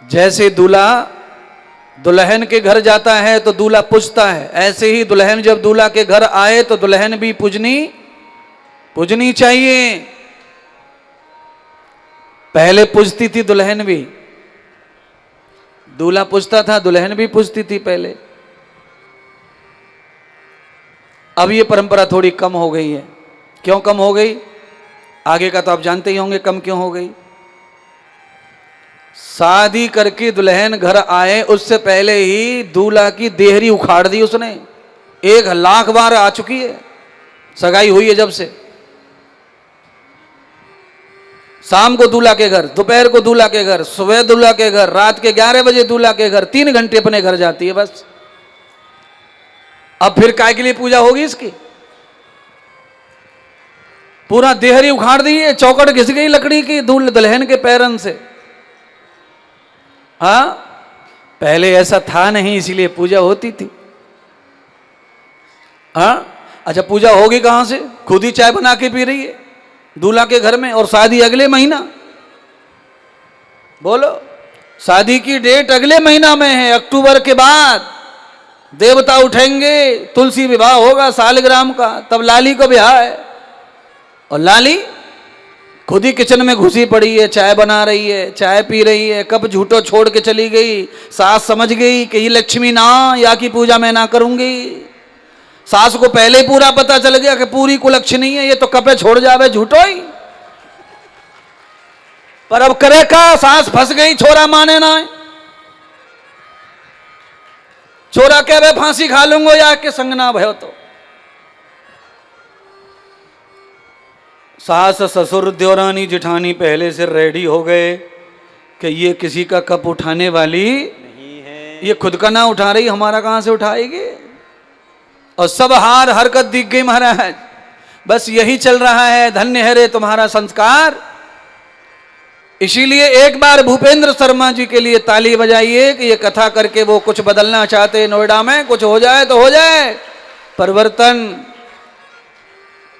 जैसे दूल्हा दुल्हन के घर जाता है तो दूल्हा पूजता है, ऐसे ही दुल्हन जब दूल्हा के घर आए तो दुल्हन भी पूजनी चाहिए। पहले पूजती थी दुल्हन भी, दूल्हा पूजता था, दुल्हन भी पूजती थी पहले। अब ये परंपरा थोड़ी कम हो गई है। क्यों कम हो गई? आगे का तो आप जानते ही होंगे कम क्यों हो गई। शादी करके दुल्हन घर आए उससे पहले ही दूल्हा की देहरी उखाड़ दी उसने। 1,00,000 बार आ चुकी है, सगाई हुई है जब से। शाम को दूल्हा के घर, दोपहर को दूल्हा के घर, सुबह दूल्हा के घर, रात के 11 बजे दूल्हा के घर, 3 घंटे अपने घर जाती है बस। अब फिर काय के लिए पूजा होगी इसकी? पूरा देहरी उखाड़ दी है, चौकट घिस गई लकड़ी की दुल्हन के पैरन से। हाँ, पहले ऐसा था नहीं, इसीलिए पूजा होती थी। हाँ, अच्छा पूजा होगी कहां से? खुद ही चाय बना के पी रही है दूल्हा के घर में, और शादी अगले महीना। बोलो, शादी की डेट अगले महीना में है, अक्टूबर के बाद देवता उठेंगे, तुलसी विवाह होगा सालग्राम का, तब लाली को ब्याह है। और लाली खुद ही किचन में घुसी पड़ी है, चाय बना रही है, चाय पी रही है। कब झूठो छोड़ के चली गई, सास समझ गई कि ये लक्ष्मी ना, या की पूजा मैं ना करूंगी। सास को पहले ही पूरा पता चल गया कि पूरी कुलक्षणी है, ये तो कपे छोड़ जावे झूठो ही। पर अब करे का, सास फंस गई, छोरा माने ना। छोरा कह वे फांसी खा लूंगो या के संग ना भयो तो। सास ससुर देवरानी जिठानी पहले से रेडी हो गए कि ये किसी का कप उठाने वाली नहीं है, ये खुद का ना उठा रही, हमारा कहां से उठाएगी। और सब हार हरकत दिख गई महाराज, बस यही चल रहा है, धन्य है रे तुम्हारा संस्कार। इसीलिए एक बार भूपेंद्र शर्मा जी के लिए ताली बजाइए कि ये कथा करके वो कुछ बदलना चाहते, नोएडा में कुछ हो जाए तो हो जाए परिवर्तन।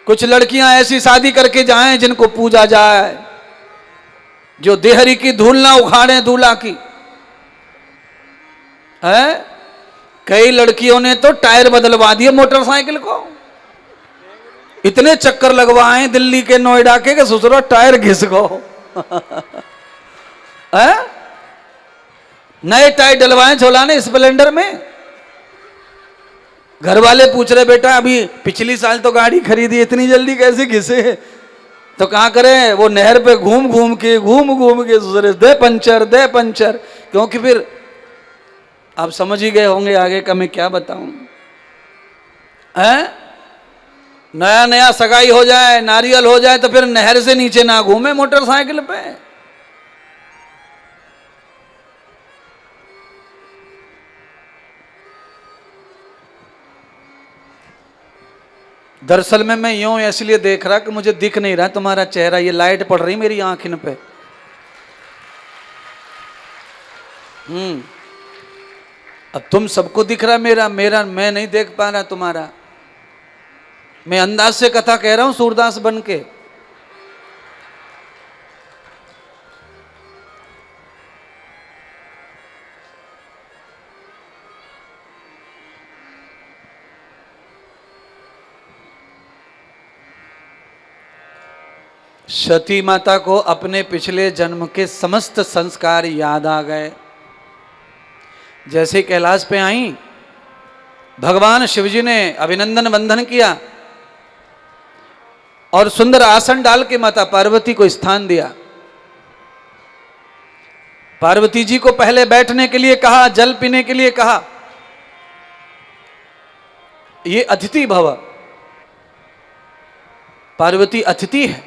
कुछ लड़कियां ऐसी शादी करके जाएं जिनको पूजा जाए, जो देहरी की धूल ना उखाड़े दूल्हा की। है, कई लड़कियों ने तो टायर बदलवा दिए मोटरसाइकिल को, इतने चक्कर लगवाए दिल्ली के नोएडा के ससुरो टायर घिस गो। नए टायर डलवाए छोलाने स्प्लेंडर में। घर वाले पूछ रहे बेटा अभी पिछली साल तो गाड़ी खरीदी, इतनी जल्दी कैसे घिसे? तो कहाँ करे, वो नहर पे घूम घूम के सुसरे दे पंचर। क्योंकि फिर आप समझ ही गए होंगे आगे का मैं क्या बताऊं। नया नया सगाई हो जाए, नारियल हो जाए तो फिर नहर से नीचे ना घूमे मोटरसाइकिल पे। दरअसल में मैं यूं इसलिए देख रहा कि मुझे दिख नहीं रहा तुम्हारा चेहरा, ये लाइट पड़ रही मेरी आंखिन पे। अब तुम सबको दिख रहा मेरा मैं नहीं देख पा रहा तुम्हारा। मैं अंदाज से कथा कह रहा हूं सूरदास बन के। सती माता को अपने पिछले जन्म के समस्त संस्कार याद आ गए। जैसे कैलाश पे आई, भगवान शिवजी ने अभिनंदन वंदन किया और सुंदर आसन डाल के माता पार्वती को स्थान दिया। पार्वती जी को पहले बैठने के लिए कहा, जल पीने के लिए कहा। ये अतिथि भव, पार्वती अतिथि है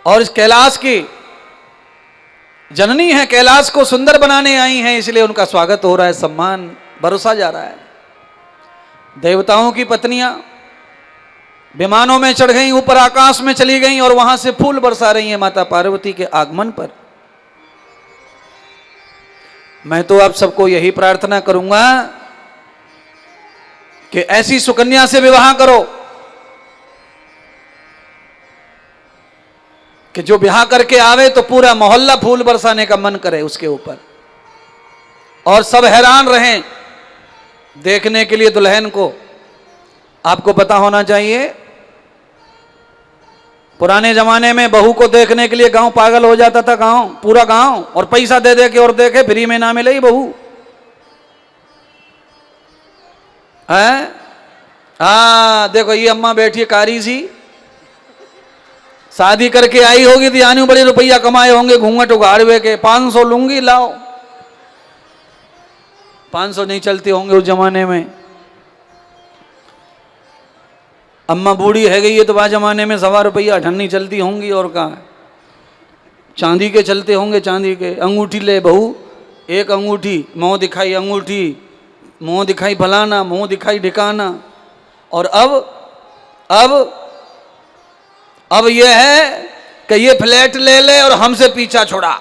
और इस कैलाश की जननी है, कैलाश को सुंदर बनाने आई हैं, इसलिए उनका स्वागत हो रहा है, सम्मान बरसा जा रहा है। देवताओं की पत्नियां विमानों में चढ़ गईं, ऊपर आकाश में चली गईं और वहां से फूल बरसा रही हैं माता पार्वती के आगमन पर। मैं तो आप सबको यही प्रार्थना करूंगा कि ऐसी सुकन्या से विवाह करो कि जो ब्याह करके आवे तो पूरा मोहल्ला फूल बरसाने का मन करे उसके ऊपर, और सब हैरान रहें देखने के लिए दुल्हन को। आपको पता होना चाहिए, पुराने जमाने में बहू को देखने के लिए गांव पागल हो जाता था, गांव पूरा गांव, और पैसा दे दे के और देखे, फ्री में ना मिले ही बहू है। देखो ये अम्मा बैठी है कारी सी, शादी करके आई होगी तो यानी बड़े रुपया कमाए होंगे, घूंघट उगाड़ हुए के 500 लूंगी, लाओ 500 नहीं चलते होंगे उस जमाने में। अम्मा बूढ़ी है गई है तो वह जमाने में 1.25 रुपया अठन्नी चलती होंगी, और कहाँ चांदी के चलते होंगे, चांदी के। अंगूठी ले बहू, एक अंगूठी, मुंह दिखाई अंगूठी, मुंह दिखाई फलाना, मुंह दिखाई ढिकाना। और अब यह है कि ये फ्लैट ले ले और हमसे पीछा छुड़ा,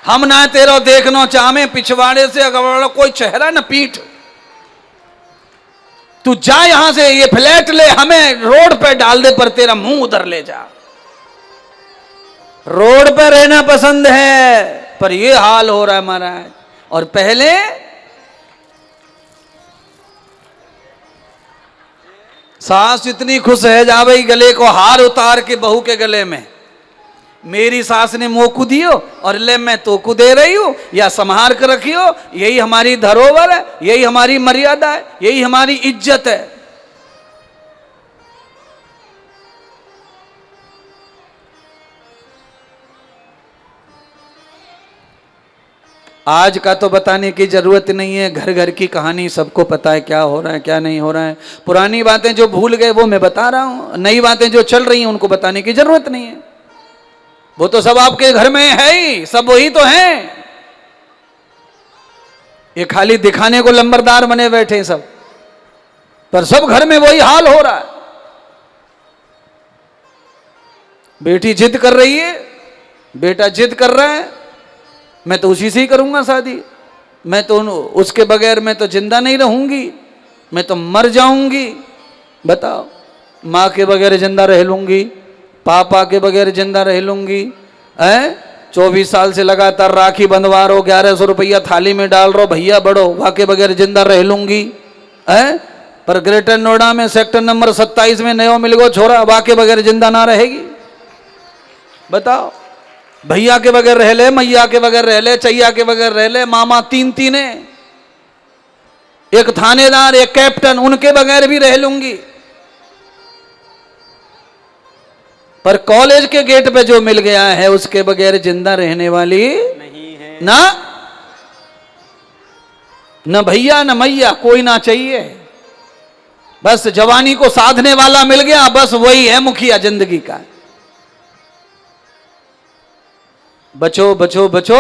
हम ना तेरा देखना चाहे, पिछवाड़े से अगर कोई चेहरा न पीठ, तू जा यहां से, ये फ्लैट ले, हमें रोड पे डाल दे पर तेरा मुंह उधर ले जा। रोड पे रहना पसंद है पर ये हाल हो रहा है महाराज। और पहले सास इतनी खुश है, जा भाई गले को हार उतार के बहू के गले में, मेरी सास ने मोकू दियो और ले मैं तोकू दे रही हूं, या संभार कर रखियो, यही हमारी धरोहर है, यही हमारी मर्यादा है, यही हमारी इज्जत है। आज का तो बताने की जरूरत नहीं है, घर घर की कहानी सबको पता है, क्या हो रहा है क्या नहीं हो रहा है। पुरानी बातें जो भूल गए वो मैं बता रहा हूं, नई बातें जो चल रही हैं उनको बताने की जरूरत नहीं है। वो तो सब आपके घर में है ही, सब वही तो हैं। ये खाली दिखाने को लंबरदार बने बैठे सब, पर सब घर में वही हाल हो रहा है। बेटी जिद कर रही है, बेटा जिद कर रहा है, मैं तो उसी से ही करूंगा शादी, मैं तो उसके बगैर मैं तो जिंदा नहीं रहूंगी, मैं तो मर जाऊंगी। बताओ, माँ के बगैर जिंदा रह लूंगी, पापा के बगैर जिंदा रह लूंगी, 24 साल से लगातार राखी बंधवा रहो, 1100 रुपया थाली में डाल रहो, भैया बढ़ो, वहां के बगैर जिंदा रह लूंगी। पर ग्रेटर नोएडा में सेक्टर नंबर 27 में नयो मिल गो छोरा, वहां के बगैर जिंदा ना रहेगी। बताओ, भैया के बगैर रह ले, मैया के बगैर रह ले, चैया के बगैर रह ले, मामा तीन तीन है, एक थानेदार एक कैप्टन, उनके बगैर भी रह लूंगी। पर कॉलेज के गेट पे जो मिल गया है उसके बगैर जिंदा रहने वाली नहीं है ना, न भैया न मैया, कोई ना चाहिए। बस जवानी को साधने वाला मिल गया, बस वही है मुखिया जिंदगी का। बचो बचो बचो,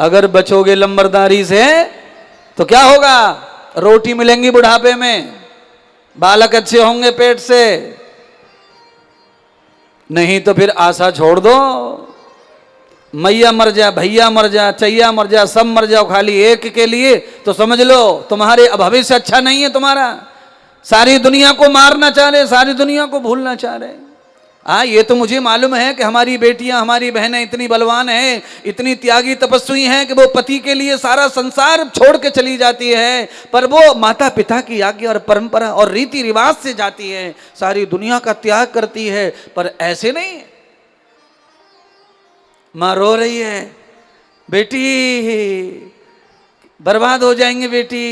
अगर बचोगे लंबरदारी से तो क्या होगा, रोटी मिलेंगी बुढ़ापे में, बालक अच्छे होंगे पेट से, नहीं तो फिर आशा छोड़ दो। मैया मर जा, भैया मर जा, चैया मर जा, सब मर जाओ खाली एक के लिए, तो समझ लो तुम्हारे भविष्य अच्छा नहीं है तुम्हारा। सारी दुनिया को मारना चाह रहे, सारी दुनिया को भूलना चाह रहे। ये तो मुझे मालूम है कि हमारी बेटियां हमारी बहनें इतनी बलवान हैं, इतनी त्यागी तपस्वी हैं कि वो पति के लिए सारा संसार छोड़ के चली जाती है, पर वो माता पिता की आज्ञा और परंपरा और रीति रिवाज से जाती है, सारी दुनिया का त्याग करती है। पर ऐसे नहीं, माँ रो रही है, बेटी बर्बाद हो जाएंगे, बेटी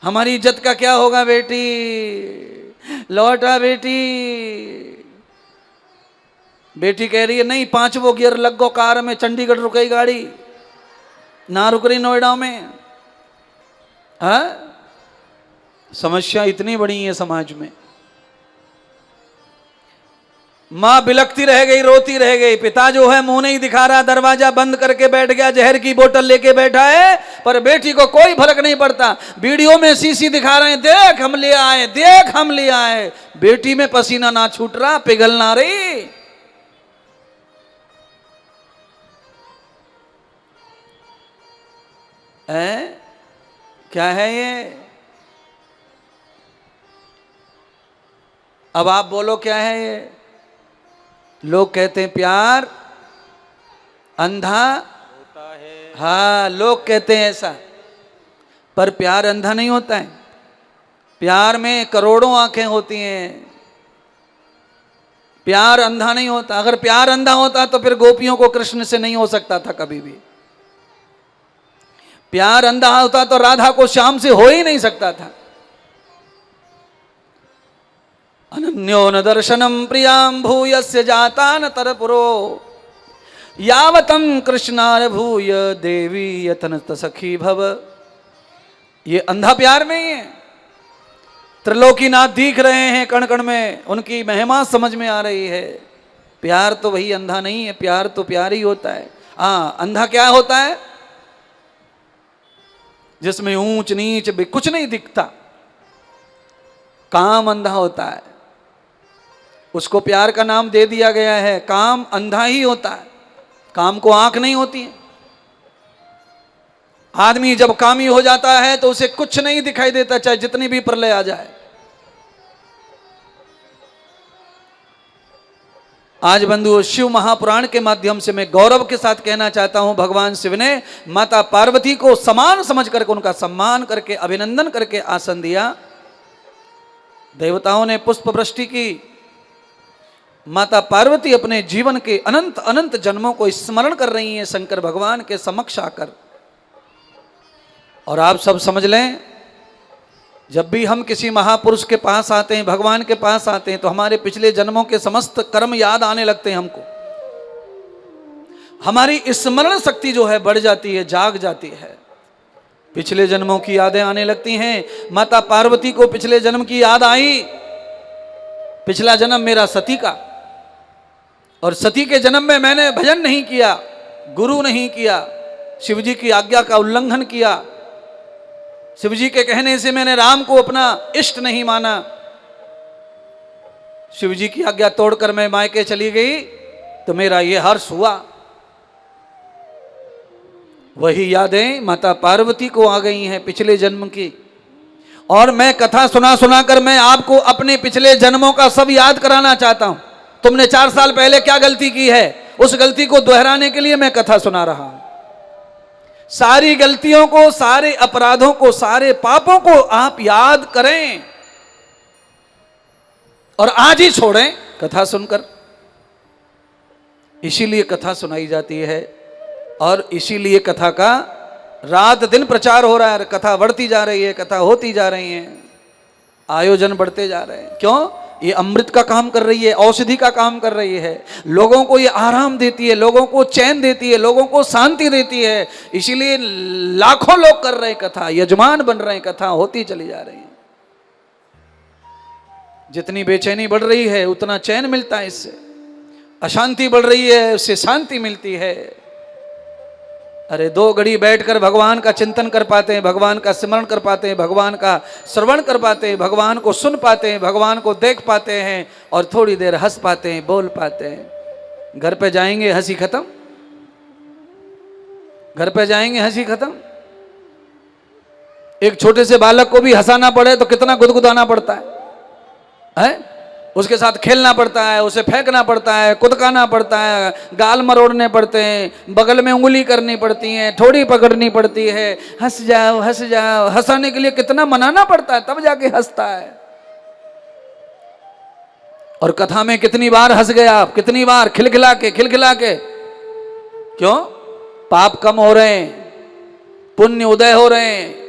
हमारी इज्जत का क्या होगा, बेटी लौट आ बेटी। बेटी कह रही है नहीं, 5वां गियर लग गो कार में, चंडीगढ़ रुक गई गाड़ी, ना रुक रही नोएडा में। समस्या इतनी बड़ी है समाज में। माँ बिलखती रह गई, रोती रह गई, पिता जो है मुंह नहीं दिखा रहा, दरवाजा बंद करके बैठ गया, जहर की बोतल लेके बैठा है, पर बेटी को कोई फर्क नहीं पड़ता। वीडियो में सीसी दिखा रहे हैं, देख हम ले आए, देख हम ले आए। बेटी में पसीना ना छूट रहा, पिघल ना रही। क्या है ये? अब आप बोलो क्या है ये? लोग कहते हैं प्यार अंधा होता है। हाँ, लोग कहते हैं ऐसा, पर प्यार अंधा नहीं होता है। प्यार में करोड़ों आंखें होती हैं। प्यार अंधा नहीं होता। अगर प्यार अंधा होता तो फिर गोपियों को कृष्ण से नहीं हो सकता था कभी भी। प्यार अंधा होता तो राधा को श्याम से हो ही नहीं सकता था। अनन्यो न दर्शनम प्रियाम भूयस्य जाता न तरपुरो यावतम कृष्णार भूय देवी यतनत सखी भव। ये अंधा प्यार नहीं है। त्रिलोकीनाथ दिख रहे हैं कण कण में, उनकी महिमा समझ में आ रही है। प्यार तो वही अंधा नहीं है, प्यार तो प्यार ही होता है। हाँ, अंधा क्या होता है? जिसमें ऊंच नीच भी कुछ नहीं दिखता, काम अंधा होता है। उसको प्यार का नाम दे दिया गया है। काम अंधा ही होता है, काम को आंख नहीं होती है। आदमी जब कामी हो जाता है तो उसे कुछ नहीं दिखाई देता, चाहे जितनी भी प्रलय आ जाए। आज बंधु, शिव महापुराण के माध्यम से मैं गौरव के साथ कहना चाहता हूं, भगवान शिव ने माता पार्वती को समान समझ करके उनका सम्मान करके अभिनंदन करके आसन दिया। देवताओं ने पुष्प वृष्टि की। माता पार्वती अपने जीवन के अनंत अनंत जन्मों को स्मरण कर रही हैं शंकर भगवान के समक्ष आकर। और आप सब समझ लें, जब भी हम किसी महापुरुष के पास आते हैं, भगवान के पास आते हैं, तो हमारे पिछले जन्मों के समस्त कर्म याद आने लगते हैं हमको। हमारी स्मरण शक्ति जो है बढ़ जाती है, जाग जाती है। पिछले जन्मों की यादें आने लगती हैं। माता पार्वती को पिछले जन्म की याद आई। पिछला जन्म मेरा सती का, और सती के जन्म में मैंने भजन नहीं किया, गुरु नहीं किया, शिवजी की आज्ञा का उल्लंघन किया, शिवजी के कहने से मैंने राम को अपना इष्ट नहीं माना, शिवजी की आज्ञा तोड़कर मैं मायके चली गई, तो मेरा ये हर्ष हुआ। वही यादें माता पार्वती को आ गई हैं पिछले जन्म की। और मैं कथा सुना सुना कर मैं आपको अपने पिछले जन्मों का सब याद कराना चाहता हूं। तुमने 4 साल पहले क्या गलती की है, उस गलती को दोहराने के लिए मैं कथा सुना रहा हूं। सारी गलतियों को, सारे अपराधों को, सारे पापों को आप याद करें और आज ही छोड़ें कथा सुनकर। इसीलिए कथा सुनाई जाती है और इसीलिए कथा का रात दिन प्रचार हो रहा है। कथा बढ़ती जा रही है, कथा होती जा रही है, आयोजन बढ़ते जा रहे हैं। क्यों? ये अमृत का काम कर रही है, औषधि का काम कर रही है। लोगों को ये आराम देती है, लोगों को चैन देती है, लोगों को शांति देती है। इसीलिए लाखों लोग कर रहे हैं कथा, यजमान बन रहे हैं, कथा होती चली जा रही है। जितनी बेचैनी बढ़ रही है उतना चैन मिलता है इससे, अशांति बढ़ रही है उससे शांति मिलती है। अरे 2 घड़ी बैठकर भगवान का चिंतन कर पाते हैं, भगवान का स्मरण कर पाते हैं, भगवान का श्रवण कर पाते हैं, भगवान को सुन पाते हैं, भगवान को देख पाते हैं और थोड़ी देर हंस पाते हैं, बोल पाते हैं। घर पे जाएंगे हंसी खत्म, घर पे जाएंगे हंसी खत्म। एक छोटे से बालक को भी हंसाना पड़े तो कितना गुदगुदाना पड़ता है? उसके साथ खेलना पड़ता है, उसे फेंकना पड़ता है, कुदकाना पड़ता है, गाल मरोड़ने पड़ते हैं, बगल में उंगली करनी पड़ती है, ठोड़ी पकड़नी पड़ती है, हंस जाओ हंस जाओ। हंसाने के लिए कितना मनाना पड़ता है, तब जाके हंसता है। और कथा में कितनी बार हंस गए आप, कितनी बार खिलखिला के खिलखिला के। क्यों? पाप कम हो रहे हैं, पुण्य उदय हो रहे हैं,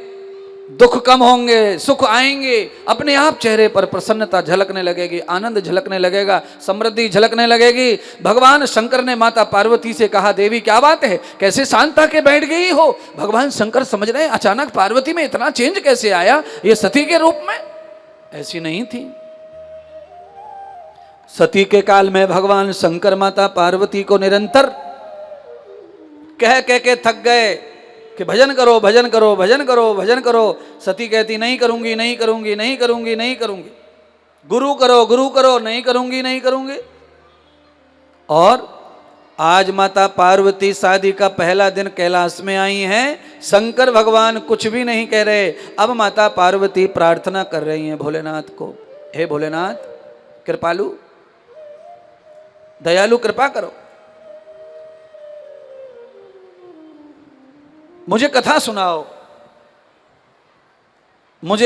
दुख कम होंगे, सुख आएंगे, अपने आप चेहरे पर प्रसन्नता झलकने लगेगी, आनंद झलकने लगेगा, समृद्धि झलकने लगेगी। भगवान शंकर ने माता पार्वती से कहा, देवी क्या बात है, कैसे शांत के बैठ गई हो? भगवान शंकर समझ रहे हैं अचानक पार्वती में इतना चेंज कैसे आया, ये सती के रूप में ऐसी नहीं थी। सती के काल में भगवान शंकर माता पार्वती को निरंतर कह कह के थक गए कि भजन करो भजन करो भजन करो भजन करो। सती कहती नहीं करूंगी नहीं करूंगी नहीं करूंगी नहीं करूंगी। गुरु करो नहीं करूंगी नहीं करूंगी। और आज माता पार्वती शादी का पहला दिन कैलाश में आई हैं, शंकर भगवान कुछ भी नहीं कह रहे। अब माता पार्वती प्रार्थना कर रही हैं भोलेनाथ को, हे भोलेनाथ कृपालु, दयालु कृपा करो, मुझे कथा सुनाओ, मुझे